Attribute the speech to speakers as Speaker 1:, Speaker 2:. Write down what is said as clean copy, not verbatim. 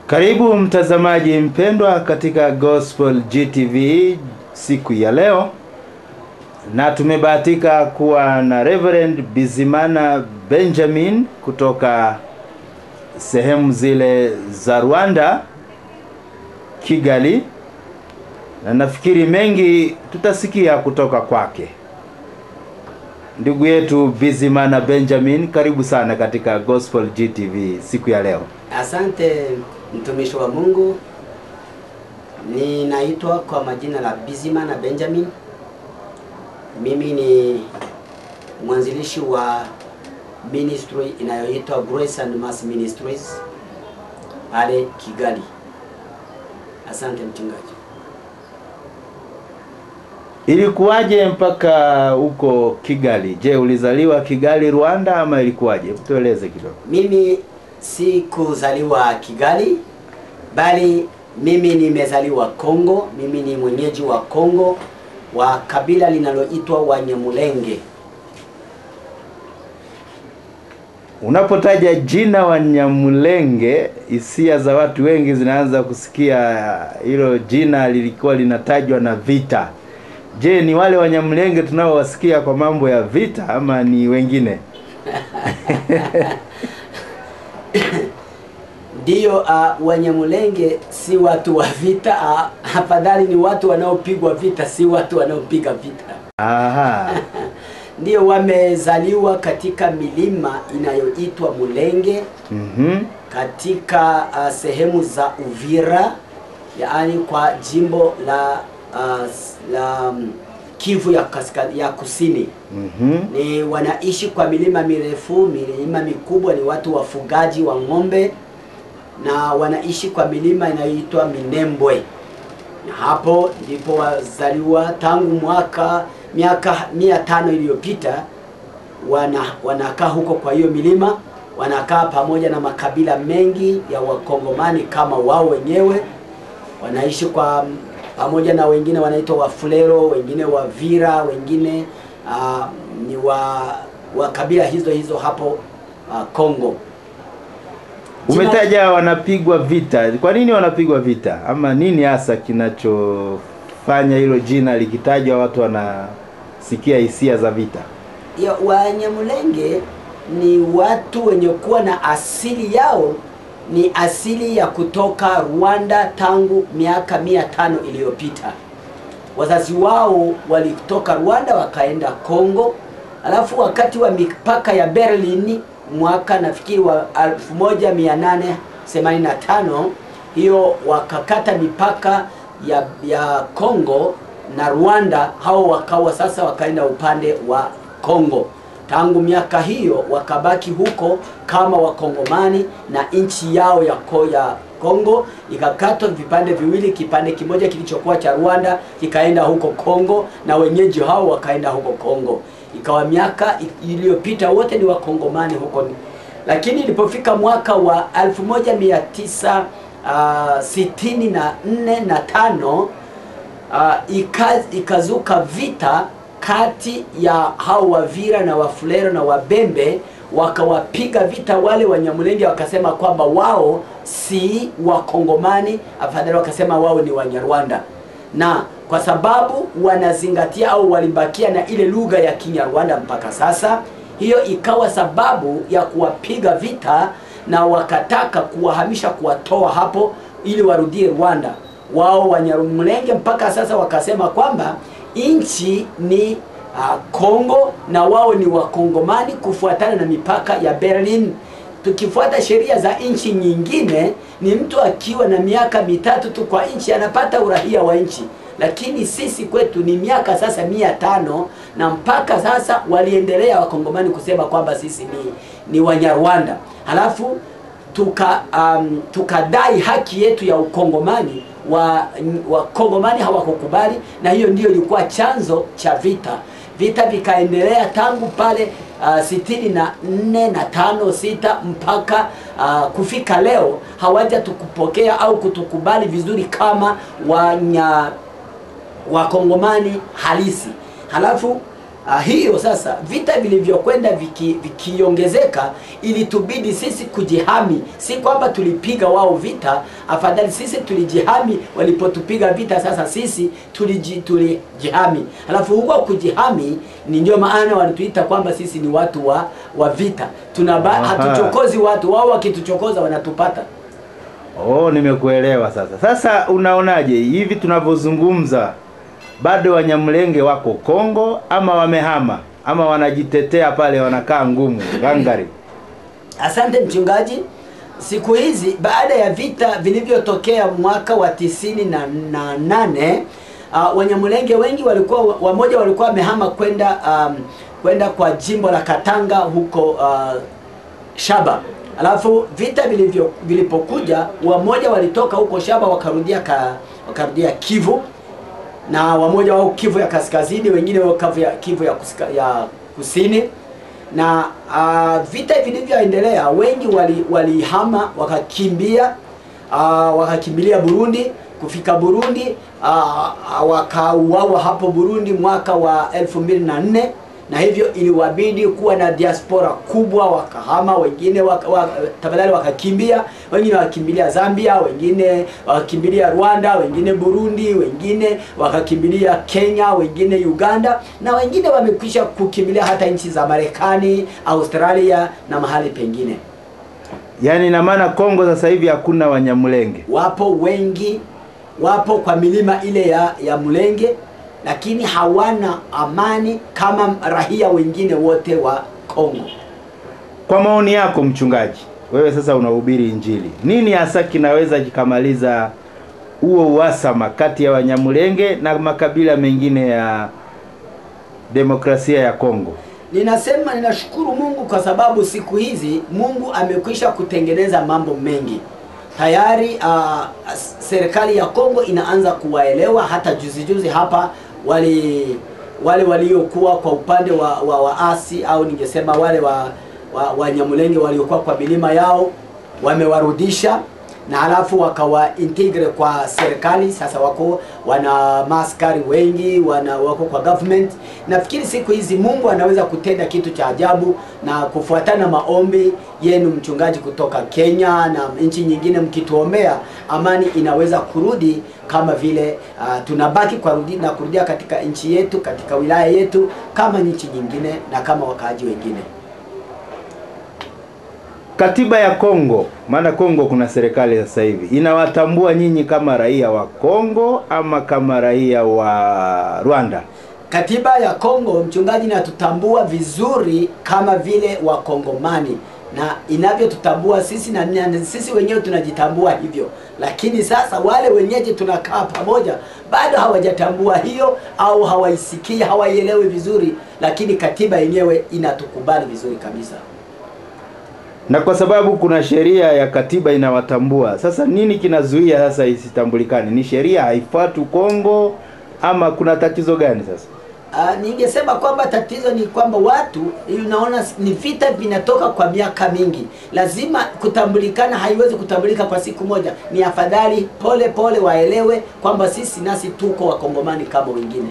Speaker 1: Karibu mtazamaji mpendwa katika Gospel GTV siku ya leo, na tumebahatika kuwa na Reverend Bizimana Benjamin kutoka sehemu zile za Rwanda, Kigali, na nafikiri mengi tutasikia kutoka kwake. Ndugu yetu Bizimana Benjamin, karibu sana katika Gospel GTV siku ya leo.
Speaker 2: Asante mtumishi wa Mungu. Ninaitwa kwa majina la Bizimana Benjamin. Mimi ni mwanzilishi wa ministry inayoitwa Grace and Mercy Ministries pale Kigali. Asante mchungaji.
Speaker 1: Ilikuwaje mpaka huko Kigali? Je, ulizaliwa Kigali Rwanda ama ilikuwaje? Tueleze kidogo.
Speaker 2: Mimi si kuzaliwa Kigali, bali mimi nimezaliwa Kongo. Mimi ni mwenyeji wa Kongo wa kabila linaloitwa Wanyamulenge.
Speaker 1: Unapotaja jina Wanyamulenge, hisia za watu wengi zinaanza kusikia hilo jina lilikuwa linatajwa na vita. Je, ni wale Wanyamulenge tunaowasikia kwa mambo ya vita ama ni wengine?
Speaker 2: Ndio, Wanyamulenge si watu wa vita, afadhali ni watu wanaopigwa vita, si watu wanaopiga vita.
Speaker 1: Aha.
Speaker 2: Ndio, wamezaliwa katika milima inayoitwa Mulenge. Katika sehemu za Uvira, yaani kwa jimbo la Kivu ya kusini. Ni wanaishi kwa milima mirefu, milima mikubwa, ni watu wafugaji wa ng'ombe, na wanaishi kwa milima inayoitwa Minembwe. Na hapo ndipo wazaliwa. Tangu miaka 500 iliyopita wanakaa huko. Kwa hiyo milima wanakaa pamoja na makabila mengi ya Wakongomani kama wao wenyewe. Wanaishi kwa pamoja na wengine wanaitwa Wafulero, wengine Wavira, wengine ni wa kabila hizo hapo Kongo.
Speaker 1: Umetaja wanapigwa vita. Kwa nini wanapigwa vita? Ama nini hasa kinachofanya hilo jina likitajwa watu wanasikia hisia za vita?
Speaker 2: Wanyamulenge ni watu wenye kuwa na asili yao ni asili ya kutoka Rwanda tangu miaka 500 iliyopita. Wazazi wao walitoka Rwanda wakaenda Kongo, alafu wakati wa mipaka ya Berlin mwaka nafikiri wa 1885, hiyo wakakata mipaka ya Kongo na Rwanda. Hao wakawa sasa wakaenda upande wa Kongo. Tangu miaka hiyo wakabaki huko kama Wakongomani, na nchi yao ya Kongo ikakatwa vipande viwili. Kipande kimoja kilichokuwa cha Rwanda kikaenda huko Kongo, na wenyeji hao wakaenda huko Kongo. Ikawa miaka iliyopita wote ni Wakongomani huko. Lakini ilipofika mwaka wa 1964 na 5, ikazuka vita kati ya hao Wavira na Wafulero na Wabembe. Wakawapiga vita wale Wanyamulenge, wakasema kwamba wao si Wakongomani, afadhali wakasema wao ni Wanyarwanda. Na kwa sababu wanazingatia au walibakia na ile lugha ya Kinyarwanda mpaka sasa, hiyo ikawa sababu ya kuwapiga vita, na wakataka kuwahamisha, kuwatoa hapo ili warudie Rwanda. Wao Wanyamulenge mpaka sasa wakasema kwamba nchi ni Kongo na wao ni Wakongomani kufuatana na mipaka ya Berlin. Tukifuata sheria za nchi nyingine, ni mtu akiwa na miaka 3 tu kwa nchi anapata uraia wa nchi, lakini sisi kwetu ni miaka sasa 500, na mpaka sasa waliendelea Wakongomani kusema kwamba sisi ni Wanyarwanda. Halafu tukadai haki yetu ya Ukongomani. Wakongomani hawakukubali, na hiyo ndio ilikuwa chanzo cha vita. Vita vikaendelea tangu pale 64 na 5, 6 mpaka kufika leo. Hawaja tukupokea au kutukubali vizuri kama Wakongomani halisi. Halafu hiyo sasa vita vilivyokwenda vikiongezeka, ilitubidi sisi kujihami. Si kwamba tulipiga wao vita, afadhali sisi tulijihami walipotupiga vita, sasa sisi tulijihami. Alafu huko kujihami ni ndio maana wanatuita kwamba sisi ni watu wa vita. Hatuchokozi watu, wao wakituchokoza wanatupata.
Speaker 1: Oh, nimekuelewa sasa. Sasa unaonaje hivi tunavyozungumza, bado Wanyamulenge wako Kongo ama wamehama ama wanajitetea pale, wanakaa ngumu gangari?
Speaker 2: Asante mchungaji. Siku hizi baada ya vita vilivyotokea mwaka wa 98, Wanyamulenge wengi wamoja walikuwa wamehama kwenda kwa jimbo la Katanga huko Shaba. Alafu vita vilipokuja, wamoja walitoka huko Shaba wakarudia Kivu, na wamoja wao Kivu ya kaskazini, wengine wao Kivu ya kusini. Na vita vilivyoendelea, wengi walihama wakakimbilia Burundi. Kufika Burundi wakauawa hapo Burundi mwaka wa 2004, na hivyo iliwabidi kuwa na diaspora kubwa, wakahama. Wengine tafadhali wakakimbia, wengine wakakimbilia Zambia, wengine wakakimbilia Rwanda, wengine Burundi, wengine wakakimbilia Kenya, wengine Uganda, na wengine wamekwisha kukimbilia hata nchi za Marekani, Australia na mahali pengine.
Speaker 1: Yaani na maana Kongo sasa hivi hakuna Wanyamulenge?
Speaker 2: Wapo wengi, wapo kwa milima ile ya Mulenge, lakini hawana amani kama raia wengine wote wa Kongo.
Speaker 1: Kwa maoni yako mchungaji, wewe sasa unahubiri Injili, nini hasa kinaweza kikamaliza huo uhasama kati ya Wanyamulenge na makabila mengine ya demokrasia ya Kongo?
Speaker 2: Ninasema ninashukuru Mungu kwa sababu siku hizi Mungu amekwisha kutengeneza mambo mengi. Tayari serikali ya Kongo inaanza kuwaelewa. Hata juzi hapa wale waliokuwa kwa upande wa waasi, au ningesema wale Wanyamulenge waliokuwa kwa milima yao, wamewarudisha na halafu wakawa integrate kwa serikali. Sasa wana maaskari wengi, wako kwa government. Nafikiri siku hizi Mungu anaweza kutenda kitu cha ajabu, na kufuatana maombi yenu mchungaji kutoka Kenya na nchi nyingine, mkituombea, amani inaweza kurudi kama vile tunabaki kurudia katika nchi yetu, katika wilaya yetu kama nchi nyingine na kama wakaaji wengine.
Speaker 1: Katiba ya Kongo, maana Kongo kuna serikali sasa hivi, inawatambua nyinyi kama raia wa Kongo ama kama raia wa Rwanda?
Speaker 2: Katiba ya Kongo mchungaji inatutambua vizuri kama vile Wakongomani, na inavyotutambua sisi, na sisi wenyewe tunajitambua hivyo. Lakini sasa wale wenyeji tunakaa pamoja bado hawajatambua hiyo, au hawaisikii, hawaielewi vizuri, lakini katiba yenyewe inatukubali vizuri kabisa.
Speaker 1: Na kwa sababu kuna sheria ya katiba inawatambua, sasa nini kinazuia sasa isitambulikane? Ni sheria haifuatwi Kongo ama kuna tatizo gani sasa?
Speaker 2: Ningesema kwamba tatizo ni kwamba watu, unaona, ni vita vinatoka kwa miaka mingi. Lazima kutambulikana, haiwezi kutambulika kwa siku moja. Ni afadhali pole pole waelewe kwamba sisi nasi tuko Wakongomani kama wengine.